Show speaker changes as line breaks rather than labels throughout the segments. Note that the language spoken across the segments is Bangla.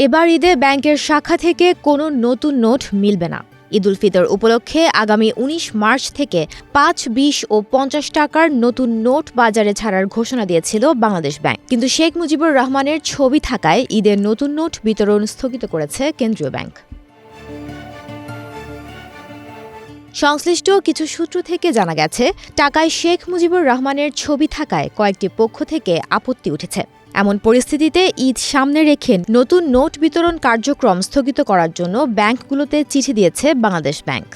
এবার ঈদে ব্যাংকের শাখা থেকে কোনো নতুন নোট মিলবে না। ঈদ উল ফিতর উপলক্ষে আগামী ১৯ মার্চ থেকে ৫, ২০ ও ৫০ টাকার নতুন নোট বাজারে ছাড়ার ঘোষণা দিয়েছিল বাংলাদেশ ব্যাংক। কিন্তু শেখ মুজিবুর রহমানের ছবি থাকায় ঈদের নতুন নোট বিতরণ স্থগিত করেছে কেন্দ্রীয় ব্যাংক। সংশ্লিষ্ট কিছু সূত্র থেকে জানা গেছে, টাকায় শেখ মুজিবুর রহমানের ছবি থাকায় কয়েকটি পক্ষ থেকে আপত্তি উঠেছে। এমন পরিস্থিতিতে ঈদ সামনে রেখে নতুন নোট বিতরণ কার্যক্রম স্থগিত করার জন্য ব্যাংকগুলোতে চিঠি দিয়েছে বাংলাদেশ ব্যাংক।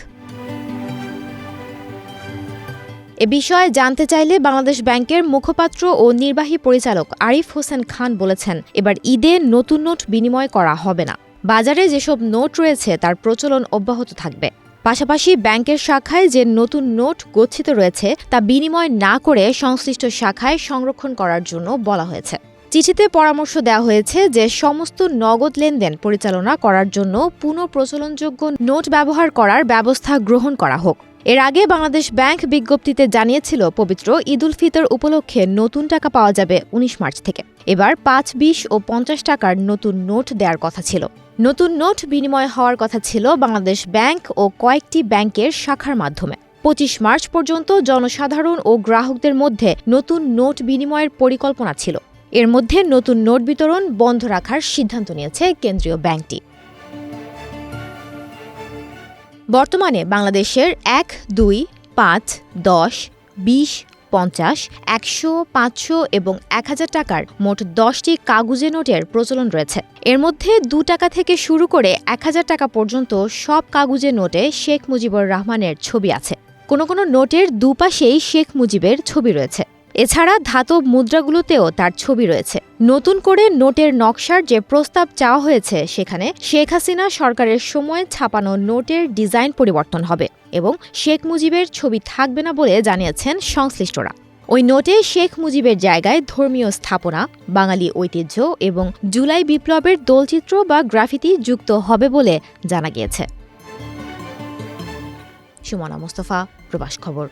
এ বিষয়ে জানতে চাইলে বাংলাদেশ ব্যাংকের মুখপাত্র ও নির্বাহী পরিচালক আরিফ হোসেন খান বলেছেন, এবার ঈদে নতুন নোট বিনিময় করা হবে না। বাজারে যেসব নোট রয়েছে তার প্রচলন অব্যাহত থাকবে। পাশাপাশি ব্যাংকের শাখায় যে নতুন নোট গচ্ছিত রয়েছে তা বিনিময় না করে সংশ্লিষ্ট শাখায় সংরক্ষণ করার জন্য বলা হয়েছে। চিঠিতে পরামর্শ দেওয়া হয়েছে যে সমস্ত নগদ লেনদেন পরিচালনা করার জন্য পুনঃপ্রচলনযোগ্য নোট ব্যবহার করার ব্যবস্থা গ্রহণ করা হোক। এর আগে বাংলাদেশ ব্যাংক বিজ্ঞপ্তিতে জানিয়েছিল, পবিত্র ঈদ উল ফিতর উপলক্ষে নতুন টাকা পাওয়া যাবে ১৯ মার্চ থেকে। এবার ৫, ২০ ও ৫০ টাকার নতুন নোট দেওয়ার কথা ছিল। নতুন নোট বিনিময় হওয়ার কথা ছিল বাংলাদেশ ব্যাংক ও কয়েকটি ব্যাংকের শাখার মাধ্যমে। ২৫ মার্চ পর্যন্ত জনসাধারণ ও গ্রাহকদের মধ্যে নতুন নোট বিনিময়ের পরিকল্পনা ছিল। এর মধ্যে নতুন নোট বিতরণ বন্ধ রাখার সিদ্ধান্ত নিয়েছে কেন্দ্রীয় ব্যাংকটি। বর্তমানে বাংলাদেশের ১, ২, ৫, ১০, ২০, ৫০, ১০০, ৫০০ এবং ১০০০ টাকার মোট ১০টি কাগুজে নোটের প্রচলন রয়েছে। এর মধ্যে ২ টাকা থেকে শুরু করে ১০০০ টাকা পর্যন্ত সব কাগুজে নোটে শেখ মুজিবুর রহমানের ছবি আছে। কোনো কোনো নোটের দুপাশেই শেখ মুজিবের ছবি রয়েছে। এছাড়া ধাতব মুদ্রাগুলোতেও তার ছবি রয়েছে। নতুন করে নোটের নকশার যে প্রস্তাব চাওয়া হয়েছে, সেখানে শেখ হাসিনা সরকারের সময় ছাপানো নোটের ডিজাইন পরিবর্তন হবে এবং শেখ মুজিবের ছবি থাকবে না বলে জানিয়েছেন সংশ্লিষ্টরা। ওই নোটে শেখ মুজিবের জায়গায় ধর্মীয় স্থাপনা, বাঙালি ঐতিহ্য এবং জুলাই বিপ্লবের দোলচিত্র বা গ্রাফিতি যুক্ত হবে বলে জানা গিয়েছে। সুমনা মুস্তফা, প্রবাস খবর।